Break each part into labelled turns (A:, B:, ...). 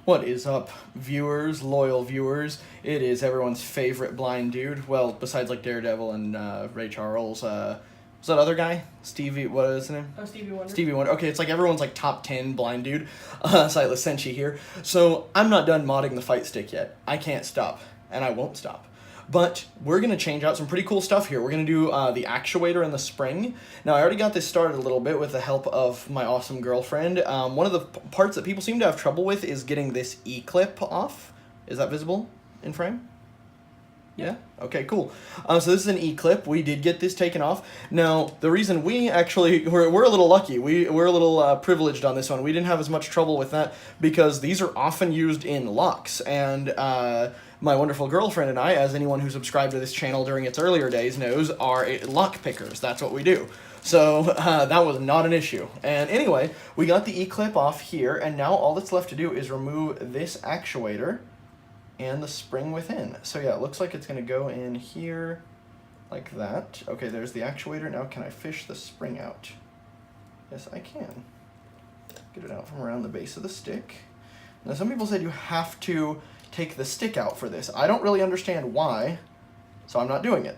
A: What is up, viewers, loyal viewers? It is everyone's favorite blind dude. Well, besides like Daredevil and Ray Charles. What's that other guy? Stevie, what is his name?
B: Oh, Stevie Wonder.
A: Stevie Wonder. Okay, it's like everyone's like top 10 blind dude. Sightless Senshi here. So I'm not done modding the fight stick yet. I can't stop, and I won't stop. But we're going to change out some pretty cool stuff here. We're going to do the actuator and the spring. Now, I already got this started a little bit with the help of my awesome girlfriend. One of the parts that people seem to have trouble with is getting this E-clip off. Is that visible in frame? Yeah? Okay, cool. So this is an E-clip. We did get this taken off. Now, the reason we actually, we're a little lucky. We're a little privileged on this one. We didn't have as much trouble with that because these are often used in locks. And my wonderful girlfriend and I, as anyone who subscribed to this channel during its earlier days knows, are lock pickers. That's what we do. So that was not an issue. And anyway, we got the E-clip off here, and now all that's left to do is remove this actuator and the spring within. So yeah, it looks like it's going to go in here like that. Okay, there's the actuator. Now can I fish the spring out? Yes, I can. Get it out from around the base of the stick. Now some people said you have to take the stick out for this. I don't really understand why, so I'm not doing it.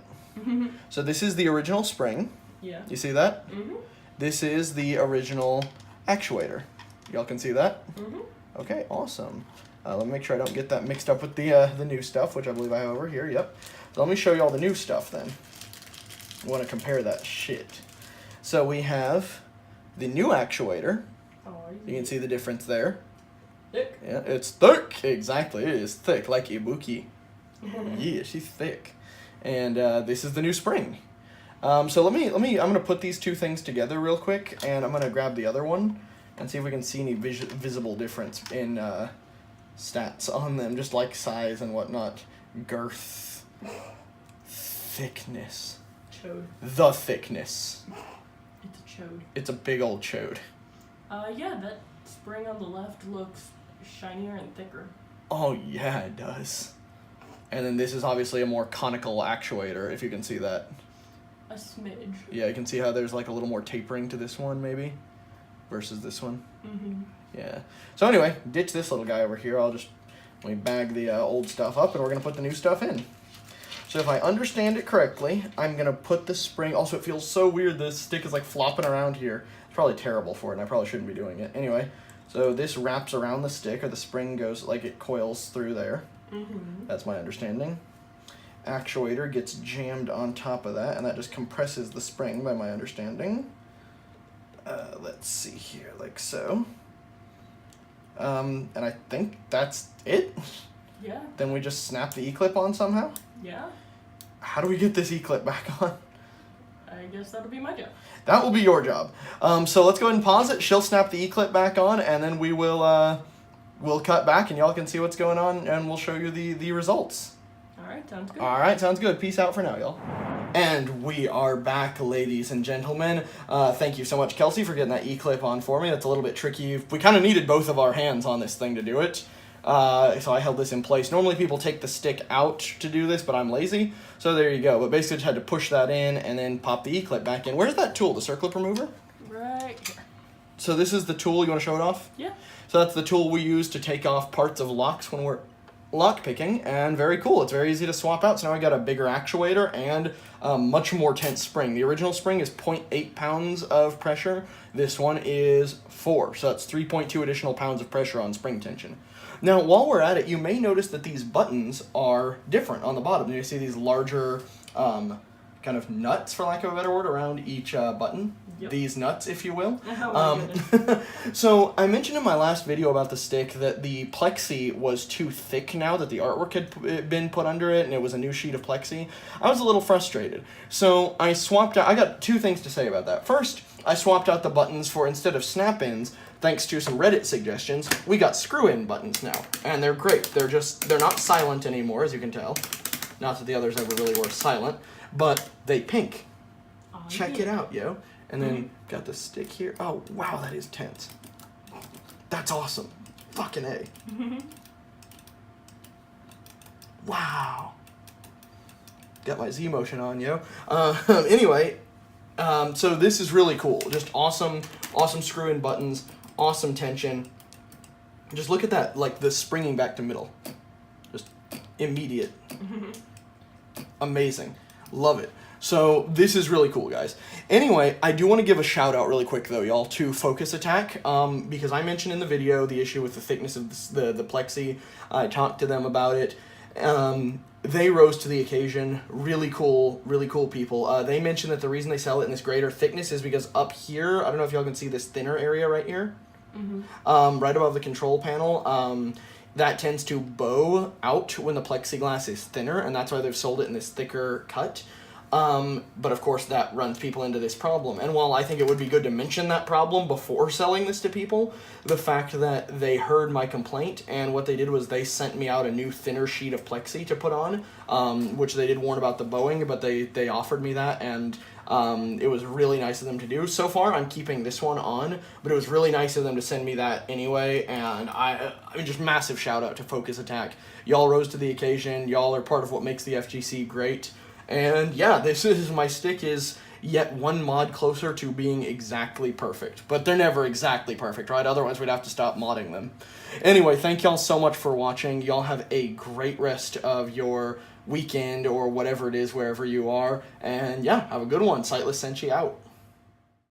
A: So this is the original spring.
B: Yeah.
A: You see that?
B: Mm-hmm.
A: This is the original actuator. Y'all can see that?
B: Mm-hmm.
A: Okay, awesome. Let me make sure I don't get that mixed up with the new stuff, which I believe I have over here. Yep. So let me show you all the new stuff then. I want to compare that shit. So we have the new actuator.
B: Oh,
A: you can see the difference there.
B: Thick.
A: Yeah, it's thick. Exactly, it is thick, like Ibuki. Yeah, she's thick. And this is the new spring. So I'm gonna put these two things together real quick, and I'm gonna grab the other one and see if we can see any visible difference in stats on them, just like size and whatnot. Girth. Thickness.
B: Chode.
A: The thickness.
B: It's a chode.
A: It's a big old chode.
B: Yeah, that spring on the left looks shinier and thicker.
A: Oh yeah, it does. And then this is obviously a more conical actuator, if you can see that.
B: A smidge.
A: Yeah, you can see how there's like a little more tapering to this one, maybe, versus this one.
B: Mm-hmm.
A: Yeah. So anyway, ditch this little guy over here. Let me bag the old stuff up, and we're going to put the new stuff in. So if I understand it correctly, I'm going to put the spring... Also, it feels so weird. This stick is like flopping around here. It's probably terrible for it, and I probably shouldn't be doing it. Anyway, so this wraps around the stick, or the spring goes, like it coils through there.
B: Mm-hmm.
A: That's my understanding. Actuator gets jammed on top of that, and that just compresses the spring, by my understanding. Let's see here, like so. And I think that's it.
B: Yeah.
A: Then we just snap the E-clip on somehow.
B: Yeah.
A: How do we get this E-clip back on?
B: I guess that'll be my job.
A: That will be your job. So let's go ahead and pause it. She'll snap the E-clip back on, and then we will we'll cut back, and y'all can see what's going on, and we'll show you the results.
B: Alright, sounds good.
A: Alright, sounds good. Peace out for now, y'all. And we are back, ladies and gentlemen. Thank you so much, Kelsey, for getting that E-clip on for me. That's a little bit tricky. We kind of needed both of our hands on this thing to do it. So I held this in place. Normally people take the stick out to do this, but I'm lazy. So there you go. But basically just had to push that in and then pop the E-clip back in. Where's that tool? The circlip remover?
B: Right here.
A: So this is the tool. You want to show it off?
B: Yeah.
A: So that's the tool we use to take off parts of locks when we're lock picking, and very cool. It's very easy to swap out. So now I got a bigger actuator and much more tense spring. The original spring is 0.8 pounds of pressure. This one is 4, so that's 3.2 additional pounds of pressure on spring tension. Now, while we're at it, you may notice that these buttons are different on the bottom. You see these larger kind of nuts, for lack of a better word, around each button. Yep. These nuts, if you will. So I mentioned in my last video about the stick that the plexi was too thick now that the artwork had been put under it, and it was a new sheet of plexi. I was a little frustrated. So I swapped out... I got two things to say about that. First, I swapped out the buttons for, instead of snap-ins, thanks to some Reddit suggestions, we got screw-in buttons now. And they're great. They're not silent anymore, as you can tell. Not that the others ever really were silent, but they pink. Check it out, yo. And then got the stick here. Oh, wow, that is tense. That's awesome. Fucking A. Wow. Got my Z motion on, yo. Anyway, so this is really cool. Just awesome screw-in buttons, awesome tension. Just look at that, like the springing back to middle. Just immediate. Amazing. Love it. So this is really cool, guys. Anyway, I do want to give a shout out really quick though, y'all, to Focus Attack, because I mentioned in the video the issue with the thickness of the plexi. I talked to them about it. They rose to the occasion. Really cool people. They mentioned that the reason they sell it in this greater thickness is because up here, I don't know if y'all can see this thinner area right here, right above the control panel, that tends to bow out when the plexiglass is thinner, and that's why they've sold it in this thicker cut. But of course that runs people into this problem. And while I think it would be good to mention that problem before selling this to people, the fact that they heard my complaint and what they did was they sent me out a new thinner sheet of plexi to put on, which they did warn about the bowing, but they offered me that, and it was really nice of them to do. So far I'm keeping this one on, but it was really nice of them to send me that anyway, and I mean, just massive shout out to Focus Attack. Y'all rose to the occasion. Y'all are part of what makes the FGC great. And yeah, my stick is yet one mod closer to being exactly perfect. But they're never exactly perfect, right? Otherwise we'd have to stop modding them. Anyway, thank y'all so much for watching. Y'all have a great rest of your weekend or whatever it is, wherever you are. And yeah, have a good one. Sightless Senshi out.